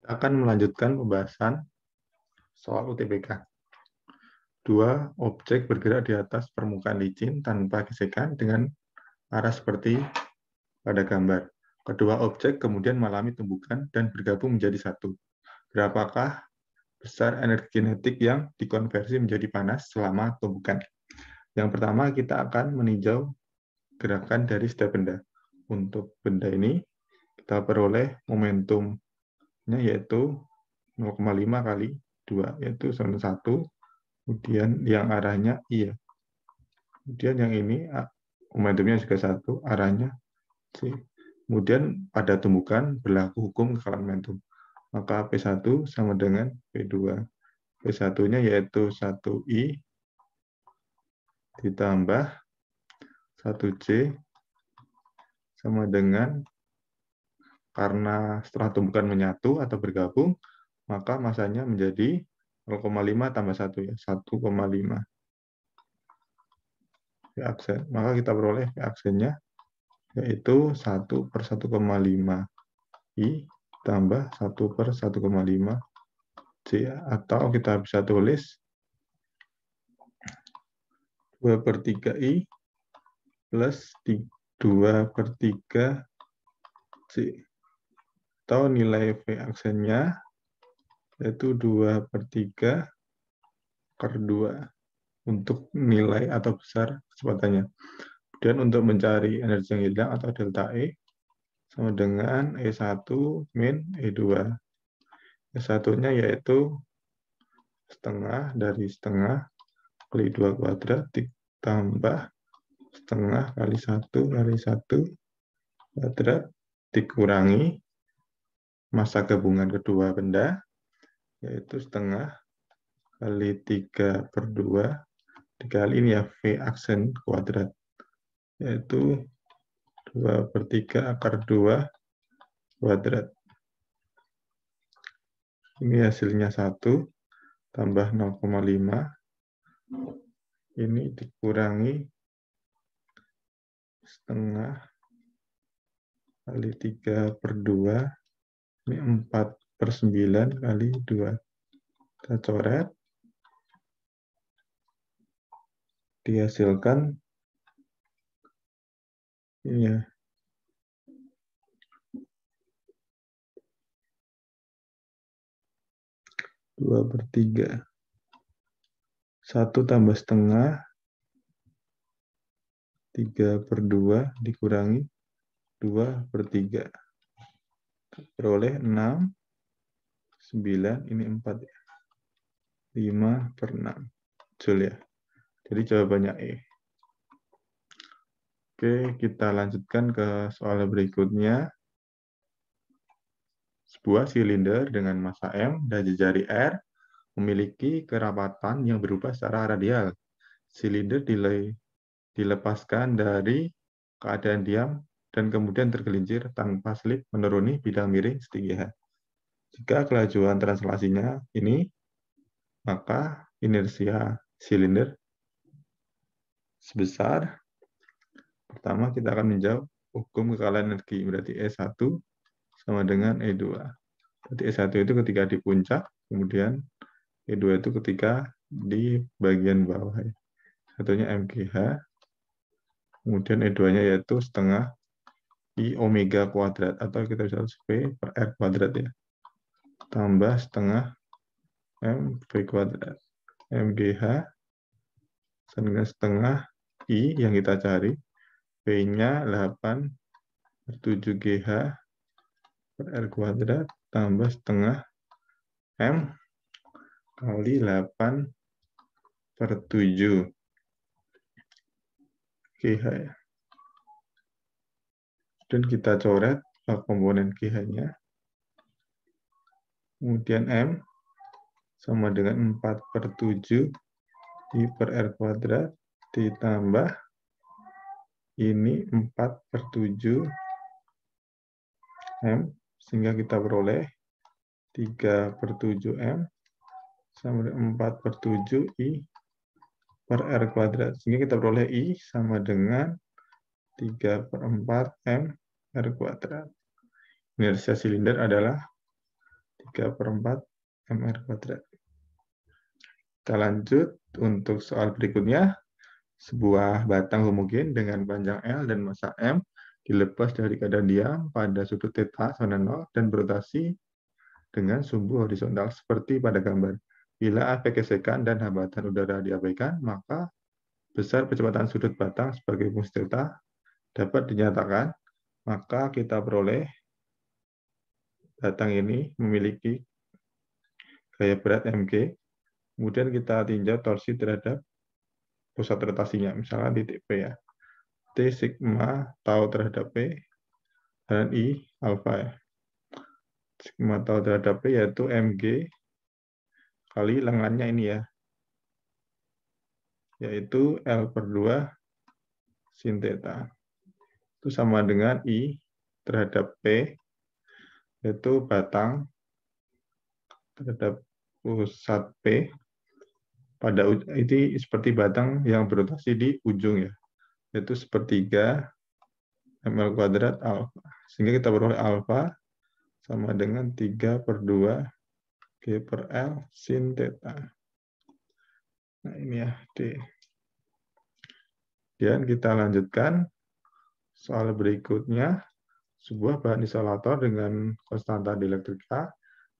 Akan melanjutkan pembahasan soal UTBK. Dua objek bergerak di atas permukaan licin tanpa gesekan dengan arah seperti pada gambar. Kedua objek kemudian mengalami tumbukan dan bergabung menjadi satu. Berapakah besar energi kinetik yang dikonversi menjadi panas selama tumbukan? Yang pertama, kita akan meninjau gerakan dari setiap benda. Untuk benda ini, kita peroleh momentumnya yaitu 0,5 kali 2, yaitu 1. Kemudian yang arahnya I. Kemudian yang ini momentumnya juga 1, arahnya C. Kemudian pada tumbukan berlaku hukum kekalahan momentum. Maka P1 sama dengan P2. P1-nya yaitu 1I ditambah 1C sama dengan, karena setelah tumbukan menyatu atau bergabung, maka masanya menjadi 0,5 tambah 1, ya, 1,5. P aksen. Maka kita peroleh P aksennya yaitu 1 per 1,5 I tambah 1 per 1,5 C, atau kita bisa tulis 2 per 3 I plus 2 per 3 C. Atau nilai V aksennya yaitu 2 per 3 per 2 untuk nilai atau besar kecepatannya. Kemudian untuk mencari energi yang hilang atau delta E sama dengan E1 min E2. E1-nya yaitu setengah dari setengah kali 2 kuadrat ditambah setengah kali 1 kali 1 kuadrat dikurangi massa gabungan kedua benda, yaitu setengah kali 3 per 2 dikali ini ya V aksen kuadrat, yaitu 2 per 3 akar 2 kuadrat. Ini hasilnya 1 tambah 0,5. Ini dikurangi setengah kali 3 per 2. Ini 4 per 9 kali 2. Kita coret. Dihasilkan ini ya. Dua per 3. 1 tambah setengah 3 per 2 dikurangi 2 per 3. Peroleh 6, 9, ini 4 ya. 5 per 6 Joule ya. Jadi jawabannya E. Oke, kita lanjutkan ke soal berikutnya. Sebuah silinder dengan massa M dan jari R memiliki kerapatan yang berubah secara radial. Silinder dilepaskan dari keadaan diam dan kemudian tergelincir tanpa slip menuruni bidang miring setinggi H. Jika kelajuan translasinya ini, maka inersia silinder sebesar, pertama kita akan menjawab hukum kekalahan energi, berarti E1 sama dengan E2. Berarti E1 itu ketika di puncak, kemudian E2 itu ketika di bagian bawah. Satunya MGH, kemudian E2-nya yaitu setengah I omega kuadrat, atau kita bisa tulis V per R kuadrat ya, tambah setengah M V kuadrat. MGH sama dengan setengah I yang kita cari, V-nya 8 per 7 GH per R kuadrat, tambah setengah M kali 8 per 7 GH ya. Dan kita coret komponen GH-nya. Kemudian M sama dengan 4 per 7 I per R kuadrat ditambah ini 4 per 7 M, sehingga kita peroleh 3 per 7 M sama dengan 4 per 7 I per R kuadrat. Sehingga kita peroleh I sama dengan 3 per 4 M R kuadrat. Inersia silinder adalah 3/4 MR kuadrat. Kita lanjut untuk soal berikutnya. Sebuah batang homogen dengan panjang L dan massa M dilepas dari keadaan diam pada sudut θ sama 0 dan berotasi dengan sumbu horizontal seperti pada gambar. Bila efek gesekan dan hambatan udara diabaikan, maka besar percepatan sudut batang sebagai fungsi θ dapat dinyatakan. Maka kita peroleh batang ini memiliki gaya berat mg, kemudian kita tinjau torsi terhadap pusat rotasinya, misalnya titik P ya. T sigma tau terhadap P dan I alfa ya. Sigma tau terhadap P yaitu mg kali lengannya ini ya, yaitu L/2 sin theta. Itu sama dengan I terhadap P, yaitu batang terhadap pusat P pada ini seperti batang yang berotasi di ujung ya, yaitu sepertiga ml kuadrat alfa. Sehingga kita peroleh alfa sama dengan 3/2 G/L sin theta. Nah ini ya D. Kemudian kita lanjutkan soal berikutnya. Sebuah bahan isolator dengan konstanta dielektrika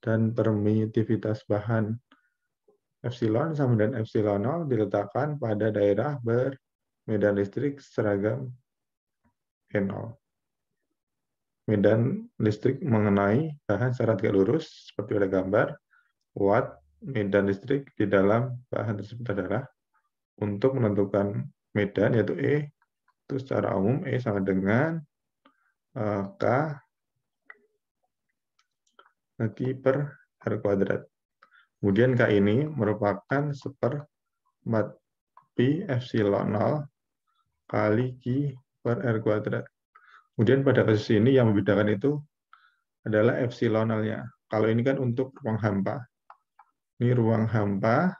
dan permitivitas bahan epsilon sama dengan epsilon 0 diletakkan pada daerah bermedan listrik seragam E0. Medan listrik mengenai bahan secara tegak lurus seperti pada gambar. Watt medan listrik di dalam bahan tersebut adalah, untuk menentukan medan yaitu E, itu secara umum E sama dengan K bagi per R kuadrat. Kemudian K ini merupakan 1/4 pi epsilon 0 kali Q per R kuadrat. Kemudian pada kasus ini yang membedakan itu adalah epsilonalnya. Kalau ini kan untuk ruang hampa. Ini ruang hampa.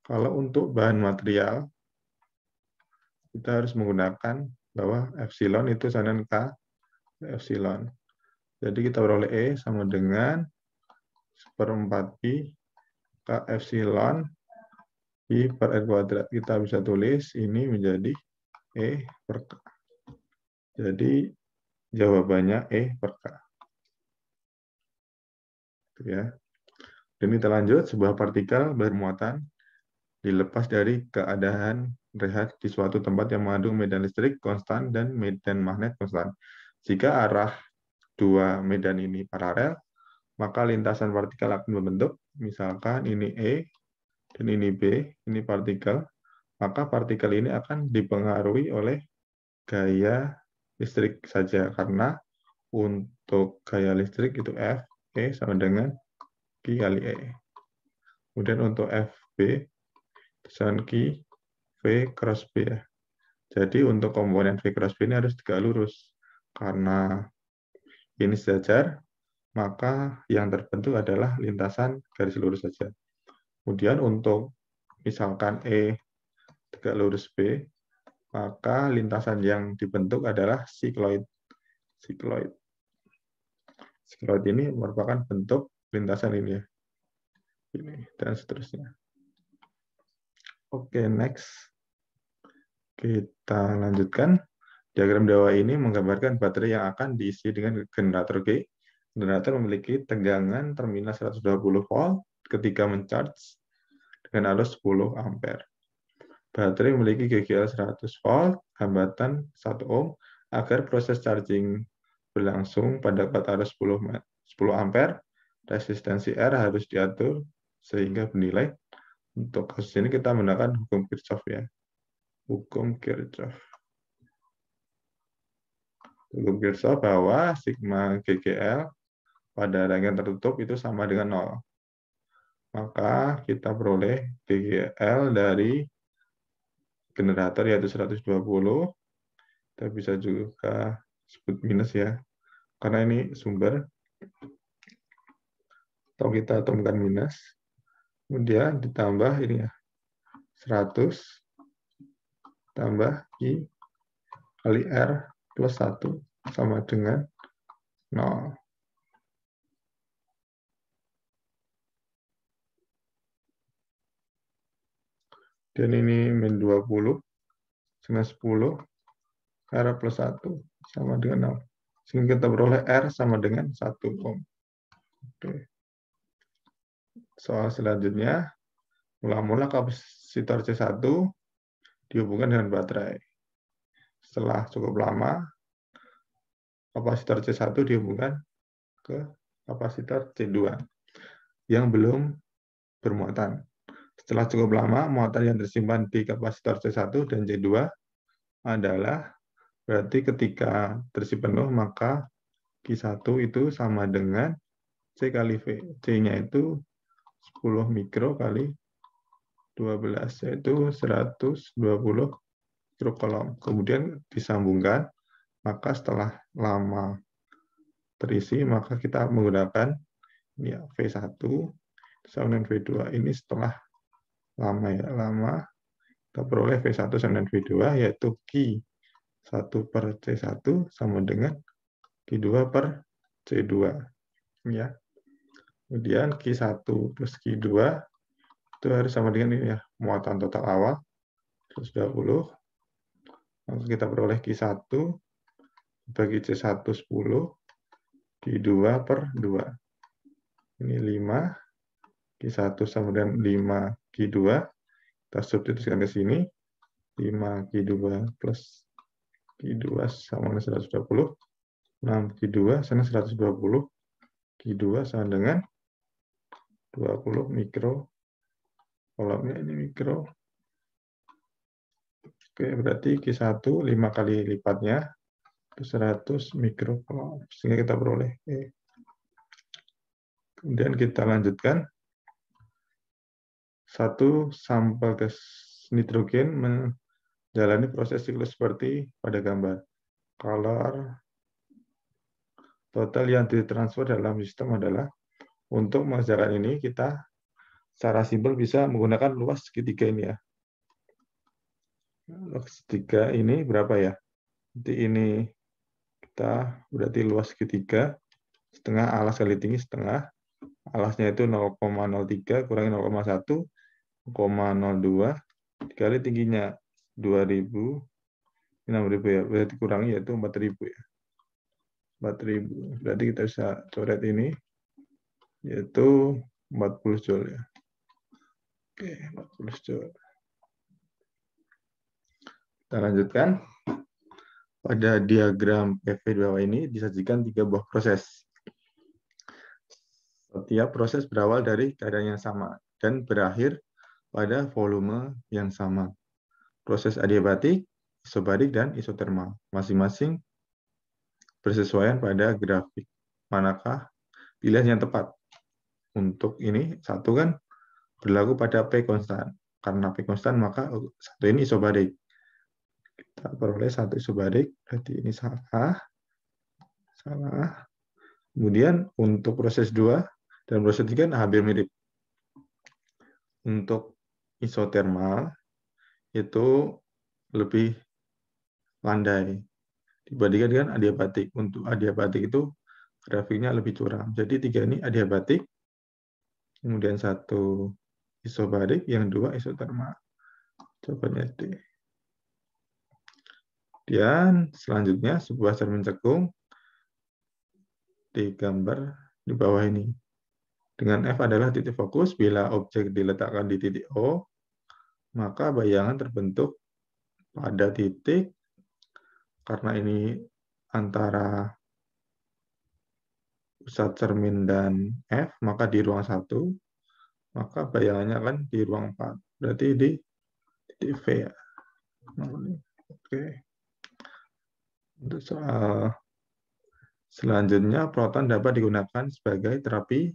Kalau untuk bahan material, kita harus menggunakan bahwa epsilon itu sama dengan K epsilon. Jadi kita peroleh E sama dengan 1/4 pi K epsilon I per R kuadrat. Kita bisa tulis ini menjadi E per K. Jadi jawabannya E per K. Itu ya. Dan kita lanjut, sebuah partikel bermuatan dilepas dari keadaan rehat di suatu tempat yang mengandung medan listrik konstan dan medan magnet konstan. Jika arah dua medan ini paralel, maka lintasan partikel akan membentuk, misalkan ini E dan ini B, ini partikel, maka partikel ini akan dipengaruhi oleh gaya listrik saja, karena untuk gaya listrik itu F, E sama dengan Q kali E. Kemudian untuk FB, sama Q, V cross B ya. Jadi untuk komponen V cross B ini harus tegak lurus. Karena ini sejajar, maka yang terbentuk adalah lintasan garis lurus saja. Kemudian untuk misalkan E tegak lurus B, maka lintasan yang dibentuk adalah sikloid. Sikloid ini merupakan bentuk lintasan ini ya. Ini dan seterusnya. Oke, next. Kita lanjutkan. Diagram di bawah ini menggambarkan baterai yang akan diisi dengan generator G. Generator memiliki tegangan terminal 120 volt ketika mencharge dengan arus 10 ampere. Baterai memiliki GGL 100 volt, hambatan 1 ohm, agar proses charging berlangsung pada arus 10 ampere, resistensi R harus diatur sehingga bernilai. Untuk kasus ini kita menggunakan hukum Kirchhoff ya. Hukum Kirchhoff. Hukum Kirchhoff bahwa sigma GGL pada rangkaian tertutup itu sama dengan 0. Maka kita peroleh GGL dari generator yaitu 120. Kita bisa juga sebut minus ya. Karena ini sumber. Atau kita temukan minus. Kemudian ditambah ini ya. 100 tambah I kali R plus 1 sama dengan 0. Dan ini min 20, dengan 10, R plus 1 sama dengan 0. Sehingga kita beroleh R sama dengan 1 ohm. Oke. Soal selanjutnya, mula-mula kapasitor C1 dihubungkan dengan baterai. Setelah cukup lama, kapasitor C1 dihubungkan ke kapasitor C2 yang belum bermuatan. Setelah cukup lama, muatan yang tersimpan di kapasitor C1 dan C2 adalah berarti ketika terisi penuh, maka Q1 itu sama dengan C kali V. C-nya itu 10 mikro kali 12, yaitu 120 mikrocoulomb. Kemudian disambungkan, maka setelah lama terisi, maka kita menggunakan ya, V1 sama dengan V2. Ini setelah lama kita peroleh V1 sama dengan V2, yaitu Q1 per C1 sama dengan Q2 per C2. Ya. Kemudian Q1 plus Q2 itu harus sama dengan ini ya, muatan total awal 120. Maka kita peroleh Q1 bagi C1 10, Q2 per 2. Ini 5, Q1 sama dengan 5 Q2. Kita substitusikan ke sini. 5 Q2 plus Q2 sama dengan 120. 6 Q2 sama 120. Q2 sama dengan 20 mikro. Kolomnya ini mikro. Oke, berarti Q1 5 kali lipatnya itu 100 mikro. Sehingga kita peroleh. Kemudian kita lanjutkan. 1 sampel gas nitrogen menjalani proses siklus seperti pada gambar. Kalau total yang ditransfer dalam sistem adalah, untuk mengerjakan ini kita secara simpel bisa menggunakan luas segitiga ini ya. Luas segitiga ini berapa ya? Jadi ini kita berarti luas segitiga setengah alas kali tinggi setengah. Alasnya itu 0,03 kurangi 0,1, 0,02 dikali tingginya 2000, 6000 ya, berarti kurangi yaitu 4000 ya. 4000. Berarti kita bisa coret ini yaitu 40 joule ya. Oke, 40 joule. Kita lanjutkan. Pada diagram PV di bawah ini disajikan 3 buah proses. Setiap proses berawal dari keadaan yang sama dan berakhir pada volume yang sama. Proses adiabatik, isobarik, dan isotermal. Masing-masing bersesuaian pada grafik. Manakah pilihan yang tepat? Untuk ini, satu kan berlaku pada P konstan. Karena P konstan, maka satu ini isobarik. Kita peroleh satu isobarik, berarti ini salah. Kemudian untuk proses 2 dan proses 3 hampir mirip. Untuk isotermal itu lebih landai dibandingkan dengan adiabatik. Untuk adiabatik itu grafiknya lebih curam. Jadi 3 ini adiabatik, kemudian 1 isobarik, yang 2 isotermal. Jawabannya D. Dan selanjutnya sebuah cermin cekung digambar di bawah ini. Dengan F adalah titik fokus, bila objek diletakkan di titik O, maka bayangan terbentuk pada titik, karena ini antara pusat cermin dan F, maka di ruang 1, maka bayangannya kan di ruang 4. Berarti di titik V ya. Oke. Untuk soal selanjutnya, proton dapat digunakan sebagai terapi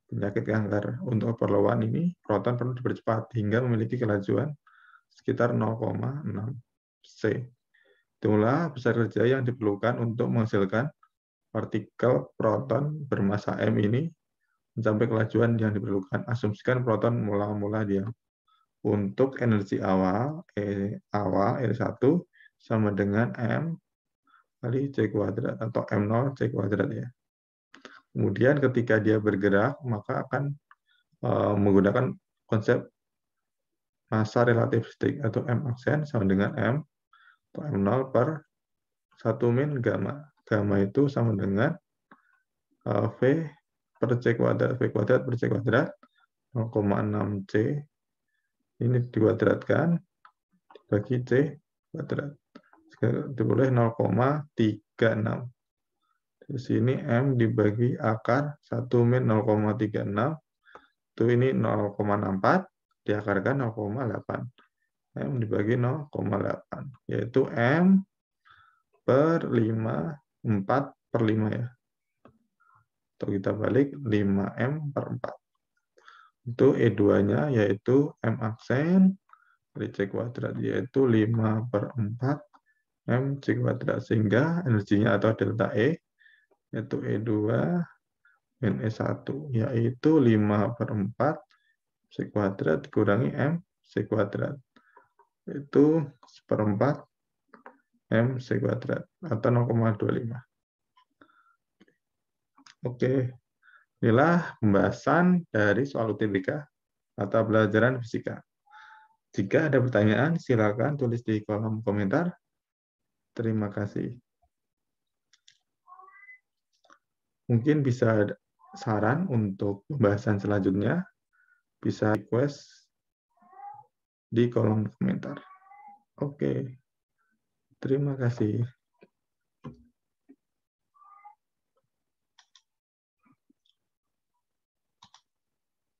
penyakit kanker. Untuk keperluan ini, proton perlu dipercepat hingga memiliki kelajuan sekitar 0,6 C. Itulah besar kerja yang diperlukan untuk menghasilkan partikel proton bermassa M ini mencapai kelajuan yang diperlukan. Asumsikan proton mula-mula diam. Untuk energi awal, E1 sama dengan M kali C kuadrat atau M0 C kuadrat ya. Kemudian ketika dia bergerak, maka akan menggunakan konsep massa relativistik atau M aksen sama dengan M atau M0 per 1 min gamma. Gamma itu sama dengan V per C kuadrat. V kuadrat per C kuadrat 0,6 C. Ini dikuadratkan bagi C kuadrat. Diboleh 0,36. Di sini M dibagi akar 1 min 0,36. Itu ini 0,64. Diakarkan 0,8. M dibagi 0,8. Yaitu M per 5, 4 per 5 ya. Atau kita balik 5M per 4. Itu E2-nya yaitu M aksen dari C kuadrat, yaitu 5 per 4 M C kuadrat. Sehingga energinya atau delta E, yaitu E2 min E1, yaitu 5 per 4 C kuadrat dikurangi M C kuadrat. Itu seperempat M C kuadrat, atau 0,25. Oke, inilah pembahasan dari soal UTBK, mata pelajaran fisika. Jika ada pertanyaan, silakan tulis di kolom komentar. Terima kasih. Mungkin bisa saran untuk pembahasan selanjutnya, bisa request di kolom komentar. Oke, terima kasih.